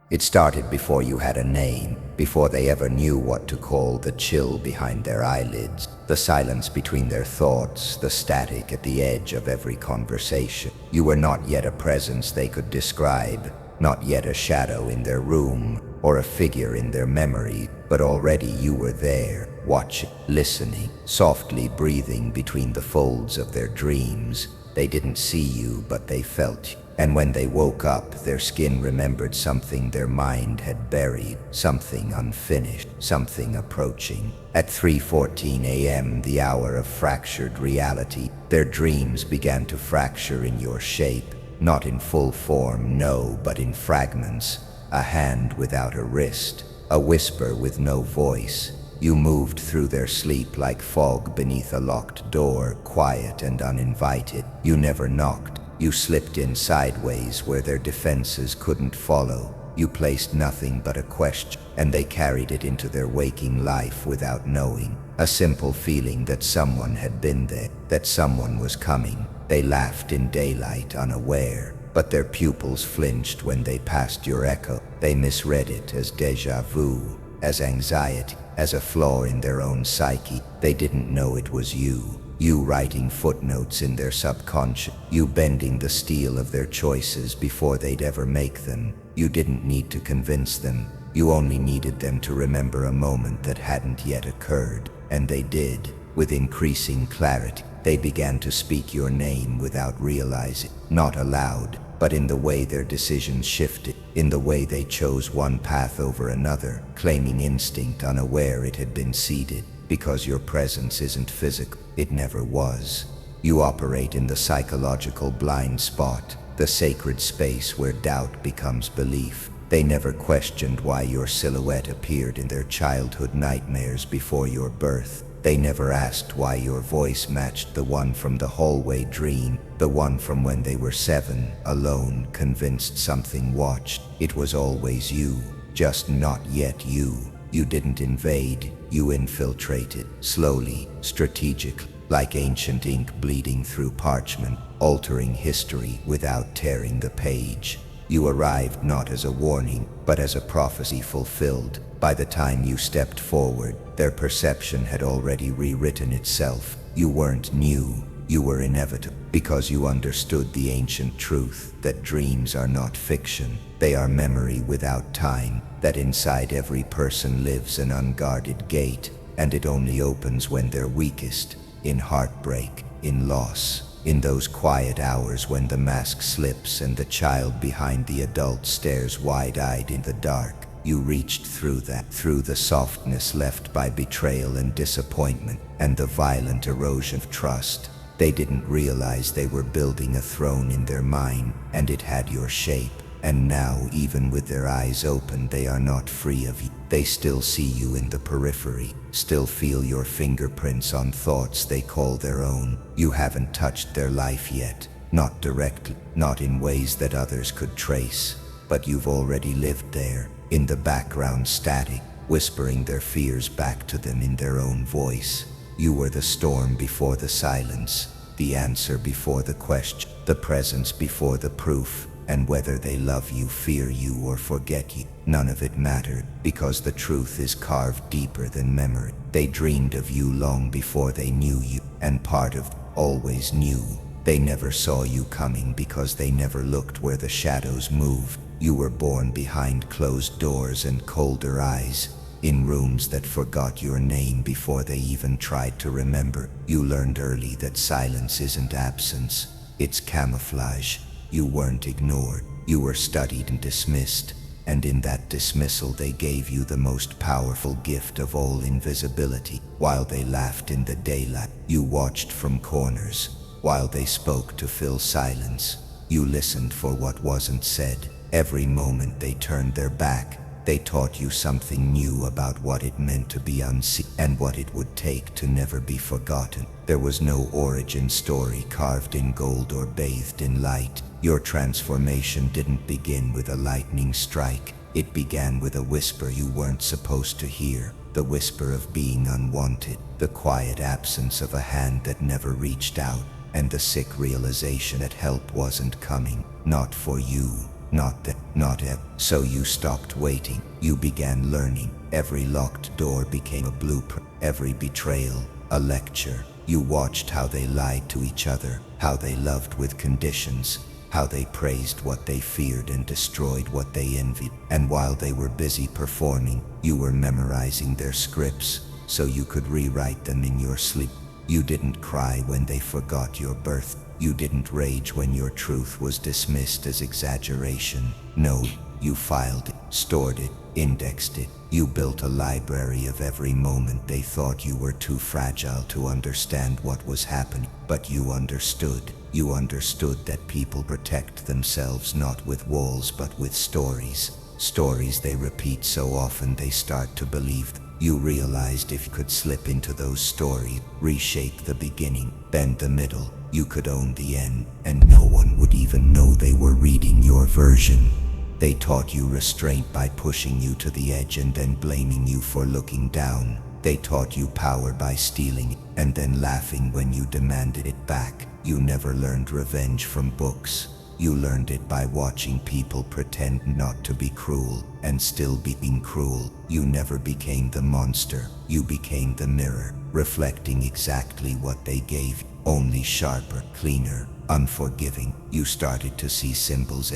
It started before you had a name, before they ever knew what to call the chill behind their eyelids, the silence between their thoughts, the static at the edge of every conversation. You were not yet a presence they could describe, not yet a shadow in their room, or a figure in their memory, but already you were there, watching, listening, softly breathing between the folds of their dreams. They didn't see you, but they felt you. And when they woke up, their skin remembered something their mind had buried, something unfinished, something approaching. At 3:14 a.m., the hour of fractured reality, their dreams began to fracture in your shape, not in full form, no, but in fragments. A hand without a wrist, a whisper with no voice. You moved through their sleep like fog beneath a locked door, quiet and uninvited. You never knocked. You slipped in sideways where their defenses couldn't follow. You placed nothing but a question, and they carried it into their waking life without knowing. A simple feeling that someone had been there, that someone was coming. They laughed in daylight, unaware, but their pupils flinched when they passed your echo. They misread it as déjà vu, as anxiety, as a flaw in their own psyche. They didn't know it was you. You writing footnotes in their subconscious, you bending the steel of their choices before they'd ever make them. You didn't need to convince them. You only needed them to remember a moment that hadn't yet occurred. And they did, with increasing clarity. They began to speak your name without realizing, not aloud, but in the way their decisions shifted, in the way they chose one path over another, claiming instinct unaware it had been seeded. Because your presence isn't physical, it never was. You operate in the psychological blind spot, the sacred space where doubt becomes belief. They never questioned why your silhouette appeared in their childhood nightmares before your birth. They never asked why your voice matched the one from the hallway dream, the one from when they were 7, alone, convinced something watched. It was always you, just not yet you. You didn't invade, you infiltrated, slowly, strategically, like ancient ink bleeding through parchment, altering history without tearing the page. You arrived not as a warning, but as a prophecy fulfilled. By the time you stepped forward, their perception had already rewritten itself. You weren't new, you were inevitable, because you understood the ancient truth that dreams are not fiction, they are memory without time, that inside every person lives an unguarded gate, and it only opens when they're weakest, in heartbreak, in loss, in those quiet hours when the mask slips and the child behind the adult stares wide-eyed in the dark. You reached through that, through the softness left by betrayal and disappointment, and the violent erosion of trust. They didn't realize they were building a throne in their mind, and it had your shape. And now, even with their eyes open, they are not free of you. They still see you in the periphery, still feel your fingerprints on thoughts they call their own. You haven't touched their life yet, not directly, not in ways that others could trace, but you've already lived there, in the background static, whispering their fears back to them in their own voice. You were the storm before the silence, the answer before the question, the presence before the proof. And whether they love you, fear you, or forget you, none of it mattered, because the truth is carved deeper than memory. They dreamed of you long before they knew you, and part of them always knew. They never saw you coming because they never looked where the shadows moved. You were born behind closed doors and colder eyes, in rooms that forgot your name before they even tried to remember. You learned early that silence isn't absence, it's camouflage. You weren't ignored, you were studied and dismissed, and in that dismissal they gave you the most powerful gift of all, invisibility. While they laughed in the daylight, you watched from corners. While they spoke to fill silence, you listened for what wasn't said. Every moment they turned their back, they taught you something new about what it meant to be unseen and what it would take to never be forgotten. There was no origin story carved in gold or bathed in light. Your transformation didn't begin with a lightning strike. It began with a whisper you weren't supposed to hear, the whisper of being unwanted, the quiet absence of a hand that never reached out, and the sick realization that help wasn't coming, not for you, Not that, not ever. So you stopped waiting. You began learning. Every locked door became a blueprint. Every betrayal, a lecture. You watched how they lied to each other, how they loved with conditions, how they praised what they feared and destroyed what they envied. And while they were busy performing, you were memorizing their scripts so you could rewrite them in your sleep. You didn't cry when they forgot your birth. You didn't rage when your truth was dismissed as exaggeration. No, you filed it, stored it, indexed it. You built a library of every moment they thought you were too fragile to understand what was happening. But you understood. You understood that people protect themselves not with walls but with stories. Stories they repeat so often they start to believe them. You realized if you could slip into those stories, reshape the beginning, bend the middle, you could own the end, and no one would even know they were reading your version. They taught you restraint by pushing you to the edge and then blaming you for looking down. They taught you power by stealing it and then laughing when you demanded it back. You never learned revenge from books. You learned it by watching people pretend not to be cruel and still being cruel. You never became the monster. You became the mirror, reflecting exactly what they gave you, only sharper, cleaner, unforgiving. You started to see symbols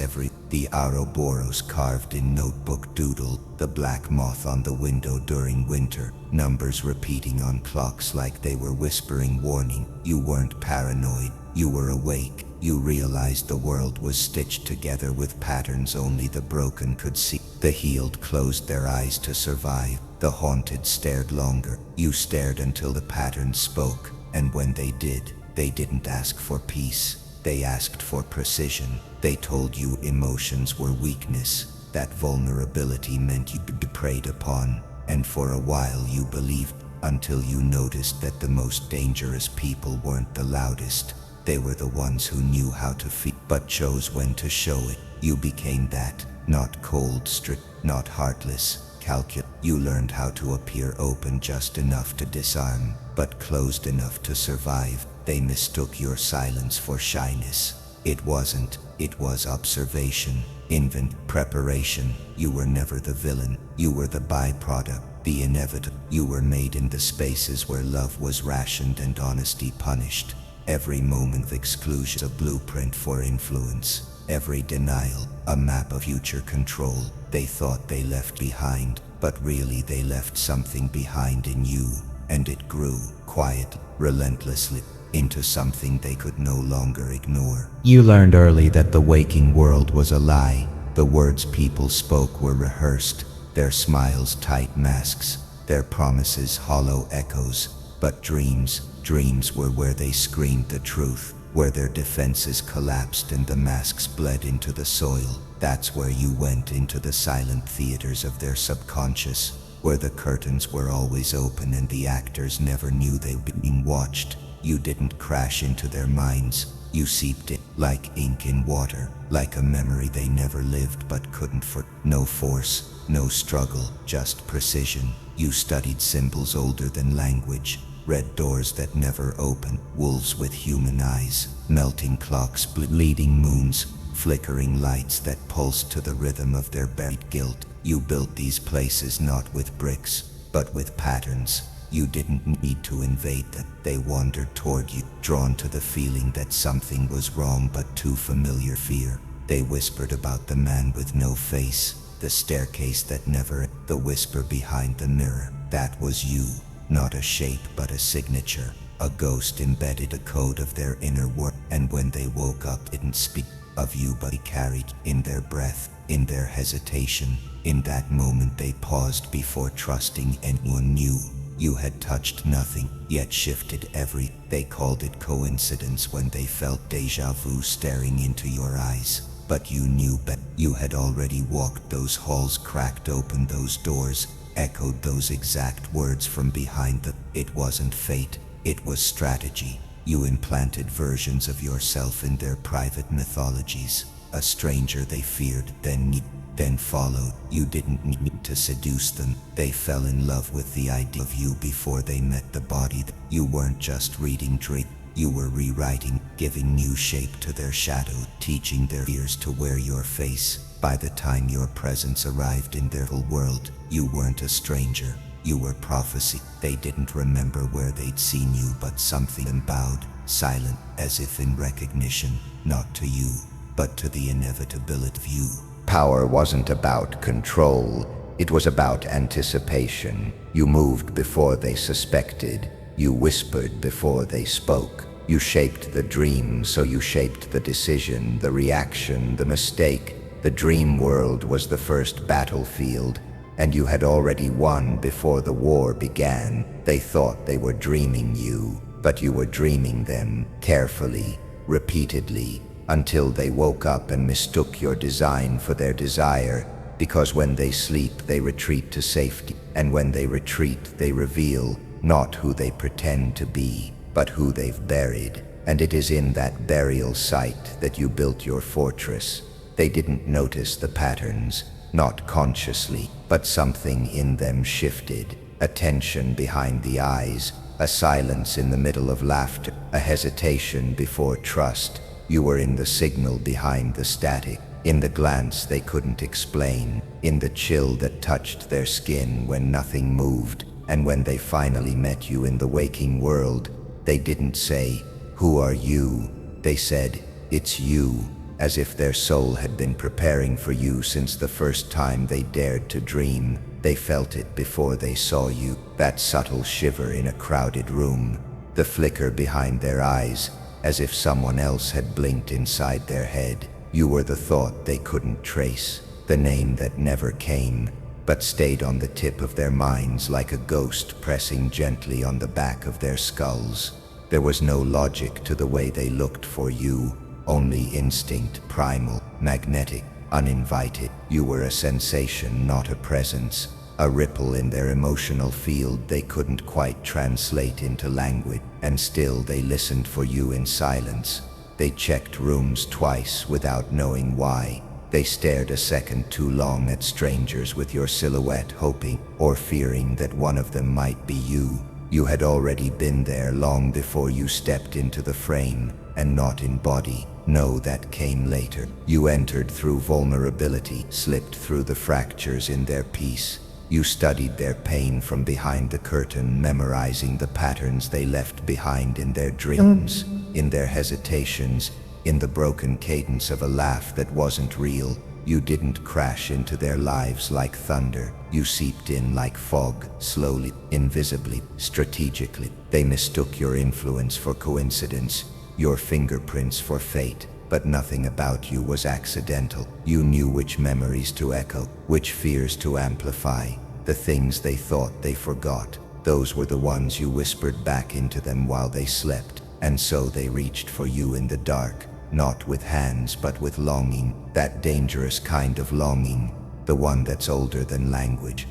the Ouroboros carved in notebook doodle, the black moth on the window during winter, numbers repeating on clocks like they were whispering warning. You weren't paranoid, you were awake. You realized the world was stitched together with patterns only the broken could see. The healed closed their eyes to survive. The haunted stared longer. You stared until the patterns spoke, and when they did, they didn't ask for peace. They asked for precision. They told you emotions were weakness, that vulnerability meant you'd be preyed upon, and for a while you believed, until you noticed that the most dangerous people weren't the loudest. They were the ones who knew how to feel, but chose when to show it. You became that, not cold, strict, not heartless, calculate. You learned how to appear open just enough to disarm, but closed enough to survive. They mistook your silence for shyness. It wasn't. It was observation, preparation. You were never the villain. You were the byproduct, the inevitable. You were made in the spaces where love was rationed and honesty punished. Every moment of exclusion, a blueprint for influence. Every denial, a map of future control. They thought they left behind, but really they left something behind in you. And it grew, quietly, relentlessly, into something they could no longer ignore. You learned early that the waking world was a lie. The words people spoke were rehearsed, their smiles tight masks, their promises hollow echoes. But dreams were where they screamed the truth, where their defenses collapsed and the masks bled into the soil. That's where you went, into the silent theaters of their subconscious, where the curtains were always open and the actors never knew they were being watched. You didn't crash into their minds. You seeped in, like ink in water, like a memory they never lived but couldn't forget. No force, no struggle, just precision. You studied symbols older than language, red doors that never open, wolves with human eyes, melting clocks, bleeding moons, flickering lights that pulsed to the rhythm of their buried guilt. You built these places not with bricks, but with patterns. You didn't need to invade them. They wandered toward you, drawn to the feeling that something was wrong but too familiar fear. They whispered about the man with no face, the staircase that never, the whisper behind the mirror. That was you. Not a shape but a signature. A ghost embedded a code of their inner world, and when they woke up didn't speak of you but carried in their breath, in their hesitation. In that moment they paused before trusting anyone new. You had touched nothing, yet shifted every. They called it coincidence when they felt déjà vu staring into your eyes. But you knew better. You had already walked those halls, cracked open those doors, echoed those exact words from behind them. It wasn't fate, it was strategy. You implanted versions of yourself in their private mythologies. A stranger they feared, then followed. You didn't need to seduce them. They fell in love with the idea of you before they met the body. You weren't just reading dreams. You were rewriting, giving new shape to their shadow, teaching their fears to wear your face. By the time your presence arrived in their whole world, you weren't a stranger. You were prophecy. They didn't remember where they'd seen you, but something bowed, silent, as if in recognition, not to you, but to the inevitability of you. Power wasn't about control. It was about anticipation. You moved before they suspected. You whispered before they spoke. You shaped the dream, so you shaped the decision, the reaction, the mistake. The dream world was the first battlefield, and you had already won before the war began. They thought they were dreaming you, but you were dreaming them, carefully, repeatedly, until they woke up and mistook your design for their desire. Because when they sleep, they retreat to safety, and when they retreat, they reveal not who they pretend to be, but who they've buried. And it is in that burial site that you built your fortress. They didn't notice the patterns, not consciously, but something in them shifted. A tension behind the eyes, a silence in the middle of laughter, a hesitation before trust. You were in the signal behind the static, in the glance they couldn't explain, in the chill that touched their skin when nothing moved. And when they finally met you in the waking world, they didn't say, "Who are you?" They said, "It's you," as if their soul had been preparing for you since the first time they dared to dream. They felt it before they saw you, that subtle shiver in a crowded room, the flicker behind their eyes, as if someone else had blinked inside their head. You were the thought they couldn't trace, the name that never came, but stayed on the tip of their minds like a ghost pressing gently on the back of their skulls. There was no logic to the way they looked for you, only instinct, primal, magnetic, uninvited. You were a sensation, not a presence, a ripple in their emotional field they couldn't quite translate into language, and still they listened for you in silence. They checked rooms twice without knowing why. They stared a second too long at strangers with your silhouette, hoping or fearing that one of them might be you. You had already been there long before you stepped into the frame, and not in body. No, that came later. You entered through vulnerability, slipped through the fractures in their peace. You studied their pain from behind the curtain, memorizing the patterns they left behind in their dreams, in their hesitations, in the broken cadence of a laugh that wasn't real. You didn't crash into their lives like thunder. You seeped in like fog, slowly, invisibly, strategically. They mistook your influence for coincidence, your fingerprints for fate, but nothing about you was accidental. You knew which memories to echo, which fears to amplify. The things they thought they forgot, those were the ones you whispered back into them while they slept. And so they reached for you in the dark, not with hands but with longing, that dangerous kind of longing, the one that's older than language.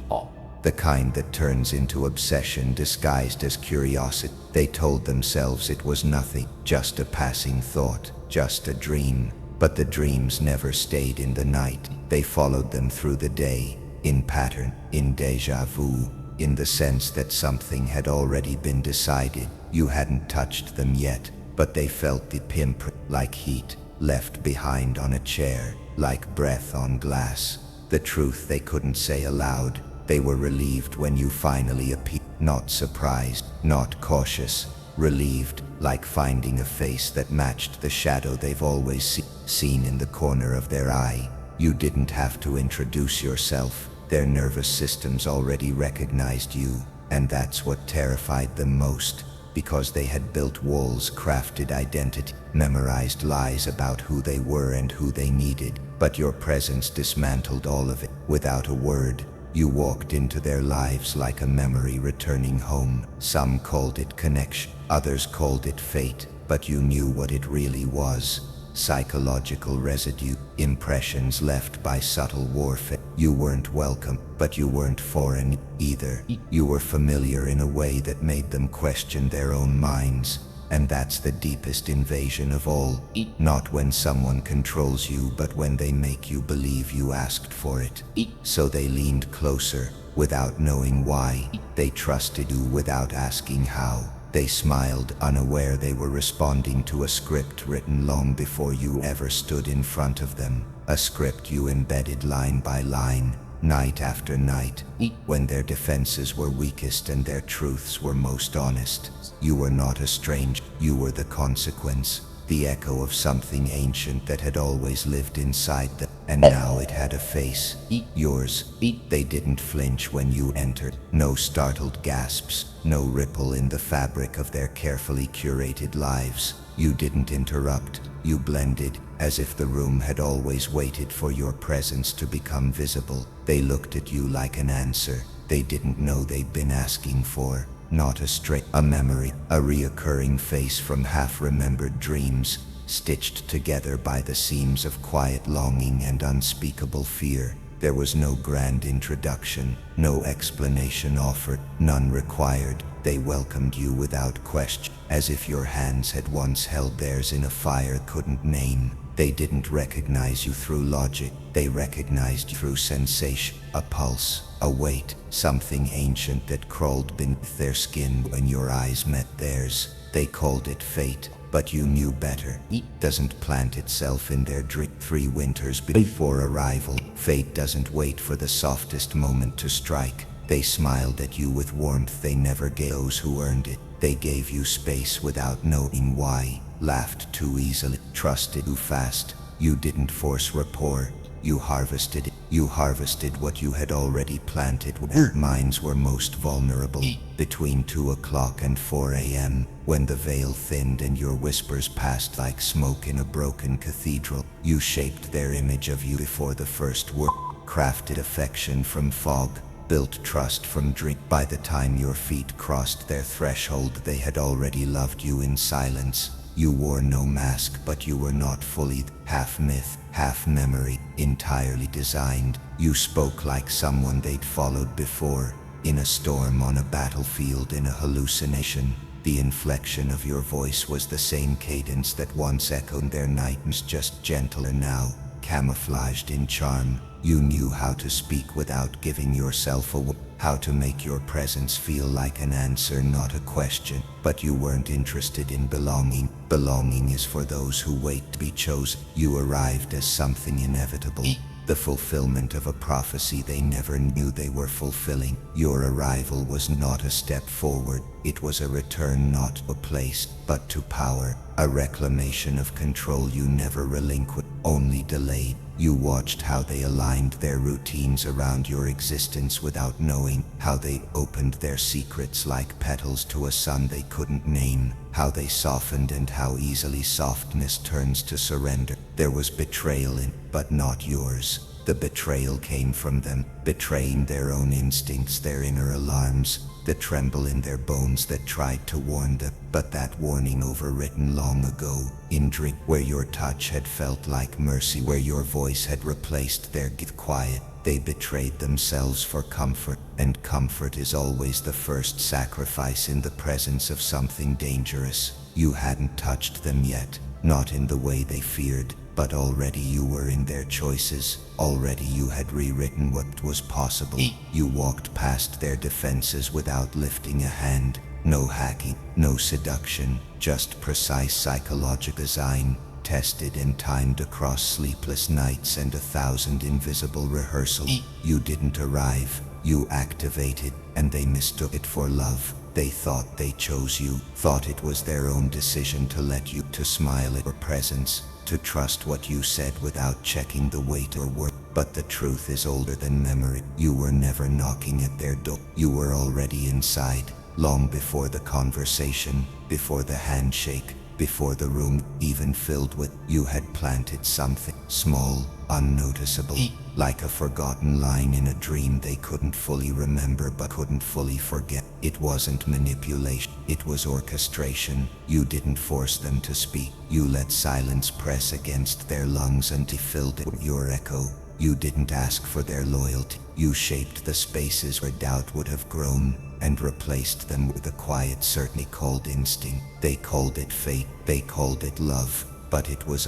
The kind that turns into obsession disguised as curiosity. They told themselves it was nothing, just a passing thought, just a dream. But the dreams never stayed in the night. They followed them through the day, in pattern, in déjà vu, in the sense that something had already been decided. You hadn't touched them yet, but they felt the imprint, like heat left behind on a chair, like breath on glass. The truth they couldn't say aloud. They were relieved when you finally appeared, not surprised, not cautious, relieved, like finding a face that matched the shadow they've always seen in the corner of their eye. You didn't have to introduce yourself. Their nervous systems already recognized you, and that's what terrified them most, because they had built walls, crafted identity, memorized lies about who they were and who they needed. But your presence dismantled all of it, without a word. You walked into their lives like a memory returning home. Some called it connection, others called it fate, but you knew what it really was. Psychological residue, impressions left by subtle warfare. You weren't welcome, but you weren't foreign either. You were familiar in a way that made them question their own minds. And that's the deepest invasion of all. Not when someone controls you, but when they make you believe you asked for it. So they leaned closer, without knowing why. They trusted you without asking how. They smiled, unaware they were responding to a script written long before you ever stood in front of them. a script you embedded line by line, night after night, when their defenses were weakest and their truths were most honest. You were not a stranger, you were the consequence, the echo of something ancient that had always lived inside them, and now it had a face. Yours. They didn't flinch when you entered. No startled gasps, no ripple in the fabric of their carefully curated lives. You didn't interrupt, you blended, as if the room had always waited for your presence to become visible. They looked at you like an answer they didn't know they'd been asking for. Not a memory, a reoccurring face from half-remembered dreams, stitched together by the seams of quiet longing and unspeakable fear. There was no grand introduction, no explanation offered, none required. They welcomed you without question, as if your hands had once held theirs in a fire couldn't name. They didn't recognize you through logic, they recognized you through sensation, a pulse, a weight, something ancient that crawled beneath their skin when your eyes met theirs. They called it fate, but you knew better. It doesn't plant itself in their 3 winters before arrival. Fate doesn't wait for the softest moment to strike. They smiled at you with warmth they never gave those who earned it. They gave you space without knowing why, laughed too easily, trusted too fast. You didn't force rapport, you harvested it. You harvested what you had already planted where minds were most vulnerable, between 2 o'clock and 4 a.m., when the veil thinned and your whispers passed like smoke in a broken cathedral. You shaped their image of you before the first word, crafted affection from fog, built trust from drink. By the time your feet crossed their threshold, they had already loved you in silence. You wore no mask, but you were not fully, half myth, half memory, entirely designed. You spoke like someone they'd followed before, in a storm, on a battlefield, in a hallucination. The inflection of your voice was the same cadence that once echoed their nightmares, just gentler now, camouflaged in charm. You knew how to speak without giving yourself away, how to make your presence feel like an answer, not a question. But you weren't interested in belonging. Belonging is for those who wait to be chosen. You arrived as something inevitable, the fulfillment of a prophecy they never knew they were fulfilling. Your arrival was not a step forward, it was a return not to a place, but to power, a reclamation of control you never relinquished, only delayed. You watched how they aligned their routines around your existence without knowing, how they opened their secrets like petals to a sun they couldn't name, how they softened and how easily softness turns to surrender. There was betrayal in, but not yours. The betrayal came from them, betraying their own instincts, their inner alarms, the tremble in their bones that tried to warn them, but that warning overwritten long ago, in drink, where your touch had felt like mercy, where your voice had replaced their quiet. They betrayed themselves for comfort, and comfort is always the first sacrifice in the presence of something dangerous. You hadn't touched them yet, not in the way they feared, but already you were in their choices. Already you had rewritten what was possible. You walked past their defenses without lifting a hand. No hacking, no seduction, just precise psychological design, tested and timed across sleepless nights and 1,000 invisible rehearsals. You didn't arrive, you activated, and they mistook it for love. They thought they chose you, thought it was their own decision to let you, to smile at your presence, to trust what you said without checking the weight or worth. But the truth is older than memory. You were never knocking at their door. You were already inside, long before the conversation, before the handshake, before the room even filled with. You had planted something small, unnoticeable, like a forgotten line in a dream they couldn't fully remember but couldn't fully forget. It wasn't manipulation, it was orchestration. You didn't force them to speak. You let silence press against their lungs and filled it with your echo. You didn't ask for their loyalty. You shaped the spaces where doubt would have grown, and replaced them with a quiet certainty called instinct. They called it fate, they called it love, but it was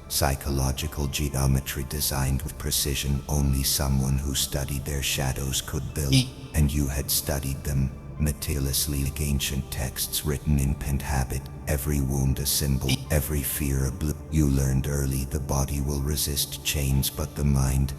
psychological geometry designed with precision only someone who studied their shadows could build. And you had studied them. meticulously like ancient texts written in pen habit, every wound a symbol, every fear a blue. You learned early the body will resist change, but the mind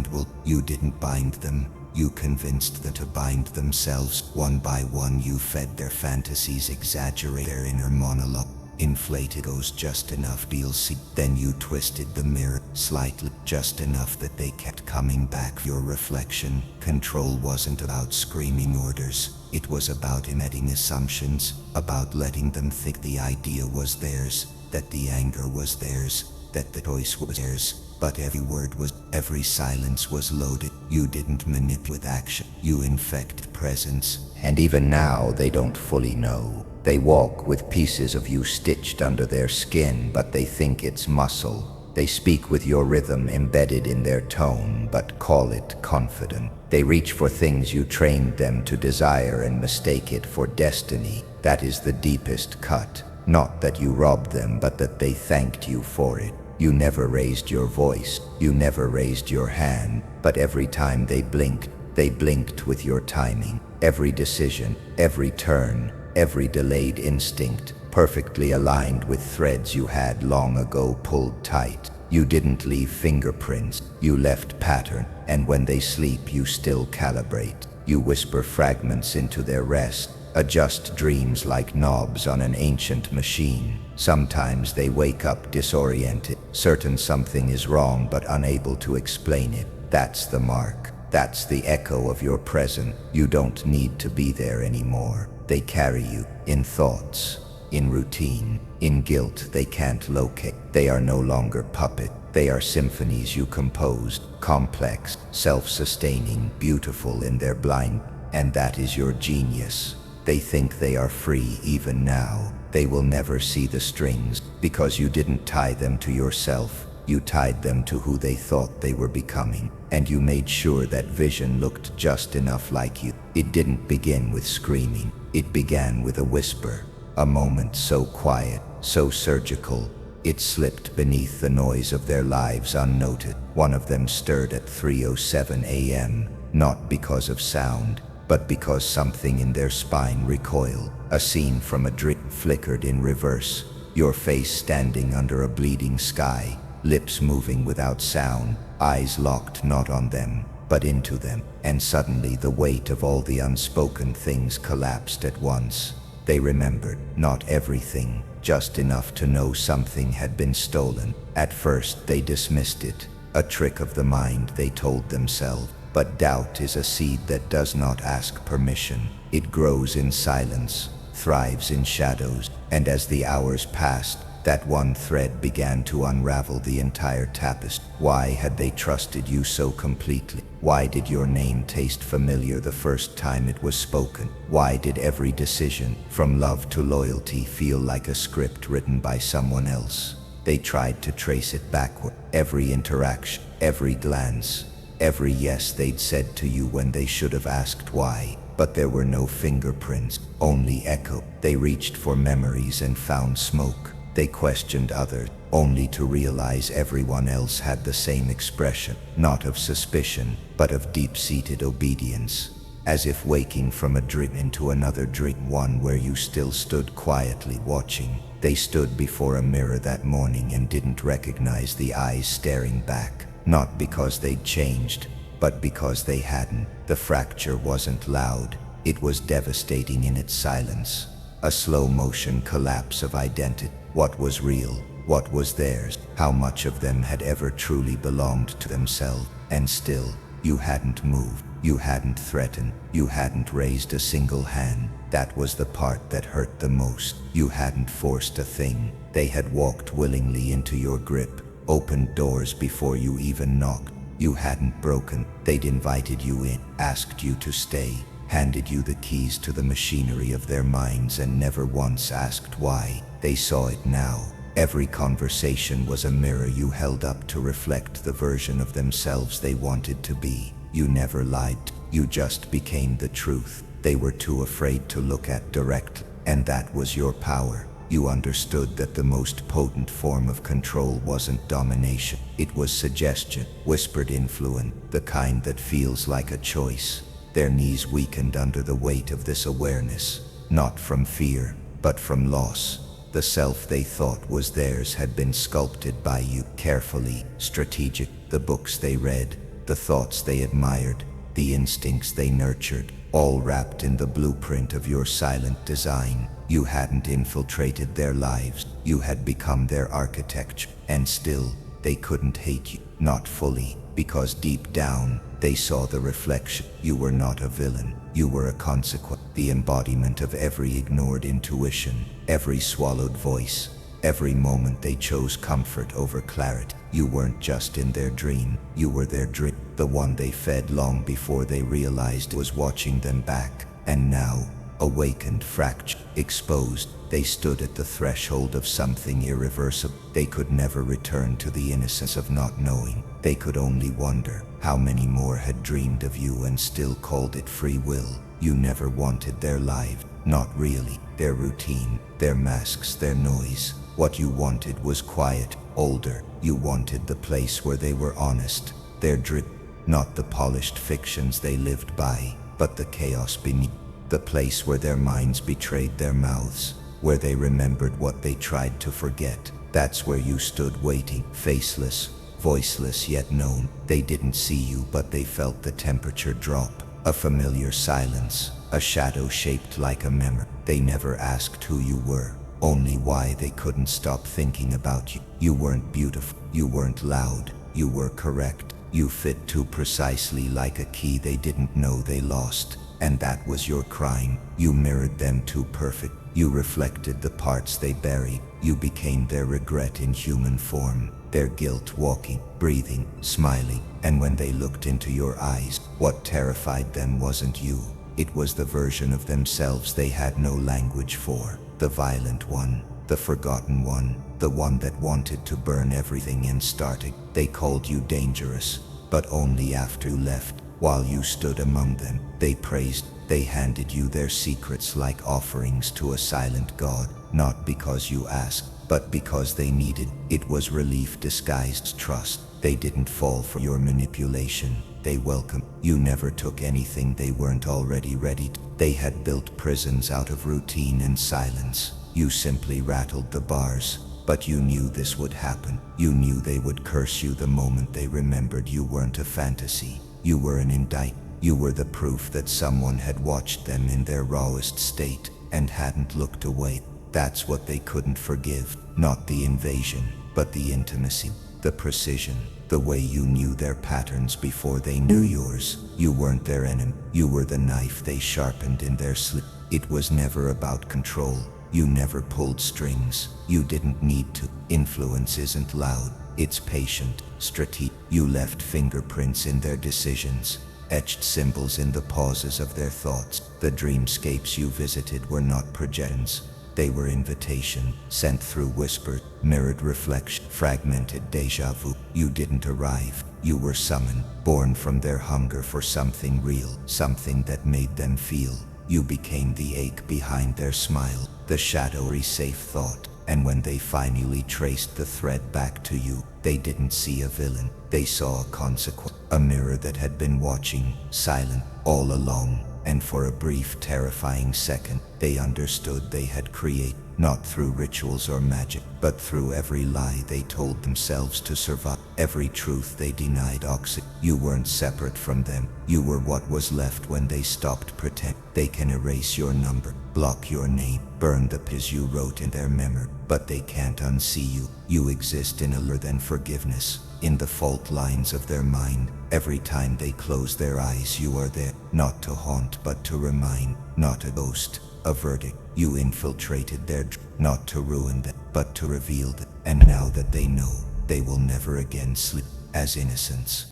will. You didn't bind them. You convinced them to bind themselves. One by one you fed their fantasies, exaggerate their inner monologue. Inflated goes just enough DLC. Then you twisted the mirror slightly, just enough that they kept coming back. Your reflection. Control wasn't about screaming orders. It was about emitting assumptions, about letting them think the idea was theirs, that the anger was theirs, that the choice was theirs. But every word was, every silence was loaded. You didn't manipulate with action. You infected presence. And even now they don't fully know. They walk with pieces of you stitched under their skin, but they think it's muscle. They speak with your rhythm embedded in their tone, but call it confident. They reach for things you trained them to desire and mistake it for destiny. That is the deepest cut. Not that you robbed them, but that they thanked you for it. You never raised your voice, you never raised your hand, but every time they blinked with your timing. Every decision, every turn, every delayed instinct, perfectly aligned with threads you had long ago pulled tight. You didn't leave fingerprints, you left pattern, and when they sleep you still calibrate. You whisper fragments into their rest, adjust dreams like knobs on an ancient machine. Sometimes they wake up disoriented, certain something is wrong but unable to explain it. That's the mark. That's the echo of your present. You don't need to be there anymore. They carry you, in thoughts, in routine, in guilt they can't locate. They are no longer puppet. They are symphonies you composed, complex, self-sustaining, beautiful in their blind. And that is your genius. They think they are free even now. They will never see the strings, because you didn't tie them to yourself. You tied them to who they thought they were becoming, and you made sure that vision looked just enough like you. It didn't begin with screaming. It began with a whisper, a moment so quiet, so surgical, it slipped beneath the noise of their lives unnoted. One of them stirred at 3:07 a.m., not because of sound, but because something in their spine recoiled. A scene from a dream flickered in reverse, your face standing under a bleeding sky, lips moving without sound, eyes locked not on them, but into them. And suddenly the weight of all the unspoken things collapsed at once. They remembered, not everything, just enough to know something had been stolen. At first they dismissed it, a trick of the mind, they told themselves. But doubt is a seed that does not ask permission. It grows in silence, thrives in shadows, and as the hours passed, that one thread began to unravel the entire tapestry. Why had they trusted you so completely? Why did your name taste familiar the first time it was spoken? Why did every decision, from love to loyalty, feel like a script written by someone else? They tried to trace it backward. Every interaction, every glance, every yes they'd said to you when they should have asked why. But there were no fingerprints, only echo. They reached for memories and found smoke. They questioned others, only to realize everyone else had the same expression, not of suspicion, but of deep-seated obedience. As if waking from a dream into another dream, one where you still stood quietly watching. They stood before a mirror that morning and didn't recognize the eyes staring back. Not because they'd changed, but because they hadn't. The fracture wasn't loud, it was devastating in its silence. A slow-motion collapse of identity. What was real? What was theirs? How much of them had ever truly belonged to themselves? And still, you hadn't moved. You hadn't threatened. You hadn't raised a single hand. That was the part that hurt the most. You hadn't forced a thing. They had walked willingly into your grip, opened doors before you even knocked. You hadn't broken. They'd invited you in, asked you to stay, handed you the keys to the machinery of their minds, and never once asked why. They saw it now. Every conversation was a mirror you held up to reflect the version of themselves they wanted to be. You never lied. You just became the truth they were too afraid to look at directly. And that was your power. You understood that the most potent form of control wasn't domination. It was suggestion, whispered influence, the kind that feels like a choice, Their knees weakened under the weight of this awareness, not from fear, but from loss. The self they thought was theirs had been sculpted by you, carefully, strategic. The books they read, the thoughts they admired, the instincts they nurtured, all wrapped in the blueprint of your silent design. You hadn't infiltrated their lives, you had become their architecture. And still, they couldn't hate you, not fully, because deep down, they saw the reflection. You were not a villain, you were a consequence, the embodiment of every ignored intuition, every swallowed voice, every moment they chose comfort over clarity. You weren't just in their dream, you were their dream, the one they fed long before they realized was watching them back. And now, awakened, fractured, exposed, they stood at the threshold of something irreversible. They could never return to the innocence of not knowing. They could only wonder how many more had dreamed of you and still called it free will. You never wanted their life, not really, their routine, their masks, their noise. What you wanted was quiet, older. You wanted the place where they were honest, their drip, not the polished fictions they lived by, but the chaos beneath. The place where their minds betrayed their mouths, where they remembered what they tried to forget. That's where you stood waiting, faceless, voiceless yet known. They didn't see you, but they felt the temperature drop, a familiar silence, a shadow shaped like a memory. They never asked who you were, only why. They couldn't stop thinking about you. You weren't beautiful, you weren't loud, you were correct. You fit too precisely, like a key they didn't know they lost. And that was your crime. You mirrored them too perfect. You reflected the parts they buried. You became their regret in human form, their guilt walking, breathing, smiling. And when they looked into your eyes, what terrified them wasn't you. It was the version of themselves they had no language for. The violent one, the forgotten one, the one that wanted to burn everything and start it. They called you dangerous, but only after you left. While you stood among them, they praised, they handed you their secrets like offerings to a silent god, not because you asked, but because they needed. It was relief disguised as trust. They didn't fall for your manipulation, they welcomed. You never took anything they weren't already ready to. They had built prisons out of routine and silence. You simply rattled the bars, but you knew this would happen. You knew they would curse you the moment they remembered you weren't a fantasy. You were an indictment. You were the proof that someone had watched them in their rawest state and hadn't looked away. That's what they couldn't forgive. Not the invasion, but the intimacy, the precision, the way you knew their patterns before they knew yours. You weren't their enemy. You were the knife they sharpened in their sleep. It was never about control. You never pulled strings. You didn't need to. Influence isn't loud. It's patient, strategic. You left fingerprints in their decisions, etched symbols in the pauses of their thoughts. The dreamscapes you visited were not projections. They were invitation, sent through whisper, mirrored reflection, fragmented déjà vu. You didn't arrive. You were summoned, born from their hunger for something real, something that made them feel. You became the ache behind their smile, the shadowy safe thought. And when they finally traced the thread back to you, they didn't see a villain. They saw a consequence, a mirror that had been watching, silent, all along. And for a brief, terrifying second, they understood they had created, not through rituals or magic, but through every lie they told themselves to survive, every truth they denied oxygen. You weren't separate from them. You were what was left when they stopped pretending. They can erase your number, block your name, burn the pages you wrote in their memory, but they can't unsee you. You exist in a lure than forgiveness, in the fault lines of their mind. Every time they close their eyes, you are there, not to haunt but to remind, not a ghost, a verdict. You infiltrated their not to ruin them, but to reveal them. And now that they know, they will never again sleep as innocents.